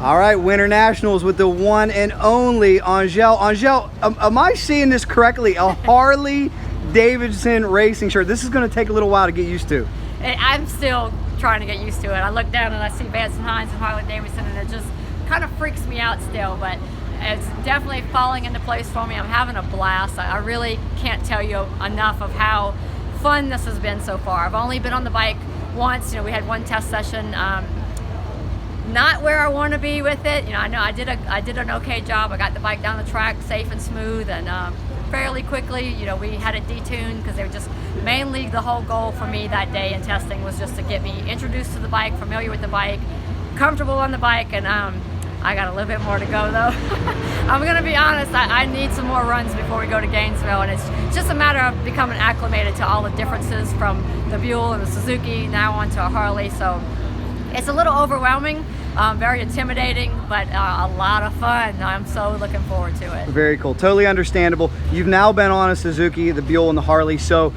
All right, Winter Nationals with the one and only Angelle. Angelle, am I seeing this correctly? A Harley Davidson racing shirt. This is going to take a little while to get used to. I'm still trying to get used to it. I look down and I see Vance and Hines and Harley Davidson, and it just kind of freaks me out still, but it's definitely falling into place for me. I'm having a blast. I really can't tell you enough of how fun this has been so far. I've only been on the bike once. We had one test session. Not where I want to be with it. I know I did an okay job. I got the bike down the track safe and smooth and fairly quickly. We had it detuned because they were just mainly the whole goal for me that day in testing was just to get me introduced to the bike, familiar with the bike, comfortable on the bike, and I got a little bit more to go though. I'm gonna be honest, I need some more runs before we go to Gainesville, and it's just a matter of becoming acclimated to all the differences from the Buell and the Suzuki now onto a Harley. So it's a little overwhelming, very intimidating, but a lot of fun. I'm so looking forward to it. Very cool, totally understandable. You've now been on a Suzuki, the Buell and the Harley, so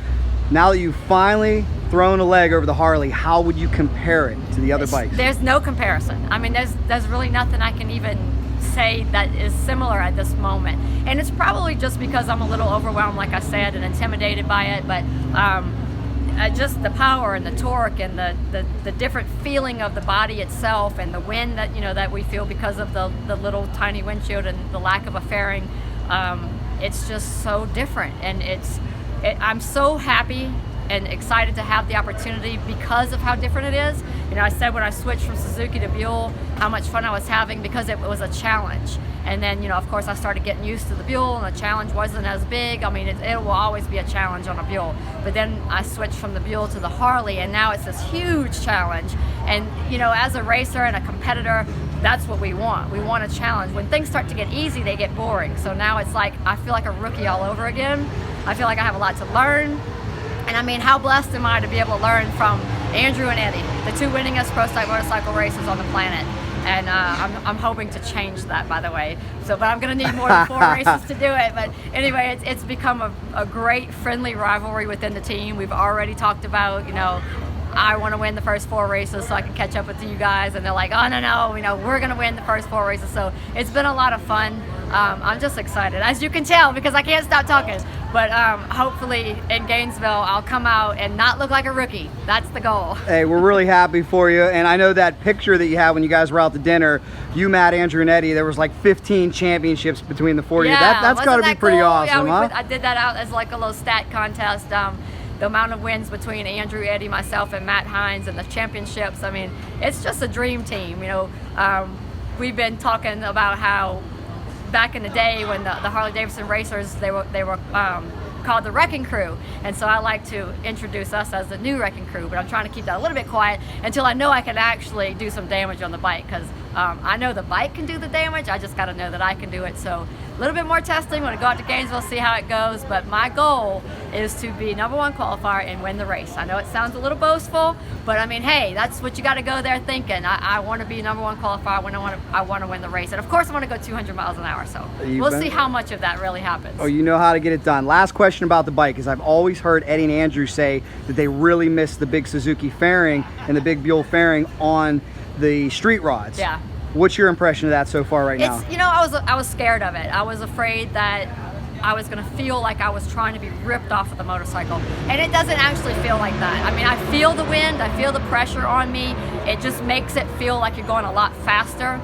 now that you've finally thrown a leg over the Harley, how would you compare it to the other bikes? There's no comparison. I mean, there's really nothing I can even say that is similar at this moment. And it's probably just because I'm a little overwhelmed, like I said, and intimidated by it, but just the power and the torque and the different feeling of the body itself and the wind that that we feel because of the little tiny windshield and the lack of a fairing, it's just so different. And I'm so happy and excited to have the opportunity because of how different it is. I said when I switched from Suzuki to Buell how much fun I was having because it was a challenge. And then, of course, I started getting used to the Buell, and the challenge wasn't as big. I mean, it will always be a challenge on a Buell. But then I switched from the Buell to the Harley, and now it's this huge challenge. And, as a racer and a competitor, that's what we want. We want a challenge. When things start to get easy, they get boring. So now it's like I feel like a rookie all over again. I feel like I have a lot to learn. And I mean, how blessed am I to be able to learn from Andrew and Eddie, the two winningest pro-stock motorcycle racers on the planet. And I'm hoping to change that, by the way. But I'm going to need more than 4 races to do it. But anyway, it's become a great friendly rivalry within the team. We've already talked about, I want to win the first 4 races so I can catch up with you guys. And they're like, oh, no, we're going to win the first 4 races. So it's been a lot of fun. I'm just excited, as you can tell, because I can't stop talking. But hopefully in Gainesville, I'll come out and not look like a rookie. That's the goal. Hey, we're really happy for you. And I know that picture that you had when you guys were out to dinner, you, Matt, Andrew, and Eddie, there was like 15 championships between the 4 of you. That's got to be pretty cool? awesome, Yeah, huh? I did that out as like a little stat contest. The amount of wins between Andrew, Eddie, myself, and Matt Hines, and the championships. I mean, it's just a dream team. We've been talking about how back in the day when the Harley Davidson racers, they were called the Wrecking Crew, and so I like to introduce us as the new Wrecking Crew, but I'm trying to keep that a little bit quiet until I know I can actually do some damage on the bike, because I know the bike can do the damage. I just got to know that I can do it. So a little bit more testing. I'm going to go out to Gainesville, see how it goes, but my goal is to be #1 qualifier and win the race. I know it sounds a little boastful, but I mean, hey, that's what you got to go there thinking. I want to be #1 qualifier when I want to win the race, and of course I want to go 200 miles an hour. So we'll see how much of that really happens. Oh, you know how to get it done. Last question about the bike is I've always heard Eddie and Andrew say that they really miss the big Suzuki fairing and the big Buell fairing on the street rods. Yeah. What's your impression of that so far right now? I was scared of it. I was afraid that I was going to feel like I was trying to be ripped off of the motorcycle, and it doesn't actually feel like that. I mean, I feel the wind, I feel the pressure on me. It just makes it feel like you're going a lot faster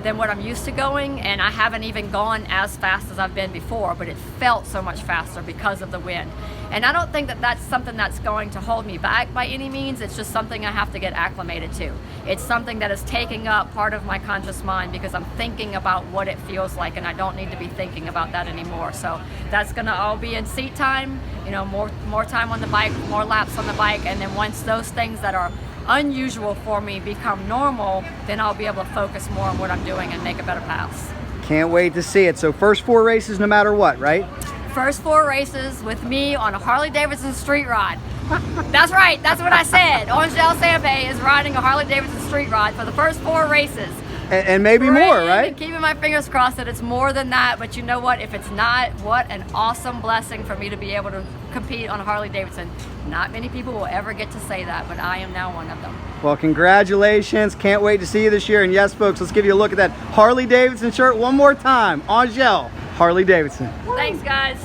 than what I'm used to going, and I haven't even gone as fast as I've been before, but it felt so much faster because of the wind. And I don't think that that's something that's going to hold me back by any means. It's just something I have to get acclimated to. It's something that is taking up part of my conscious mind because I'm thinking about what it feels like, and I don't need to be thinking about that anymore. So that's gonna all be in seat time, more time on the bike, more laps on the bike, and then once those things that are unusual for me become normal, then I'll be able to focus more on what I'm doing and make a better pass. Can't wait to see it. So first 4 races no matter what, right? First 4 races with me on a Harley Davidson street rod. That's right, that's what I said. Angelle Sampey is riding a Harley Davidson street rod for the first 4 races. And maybe more, right? And keeping my fingers crossed that it's more than that, but you know what? If it's not, what an awesome blessing for me to be able to compete on a Harley Davidson. Not many people will ever get to say that, but I am now one of them. Well, congratulations. Can't wait to see you this year. And yes, folks, let's give you a look at that Harley Davidson shirt one more time. Angelle, Harley Davidson. Thanks, guys.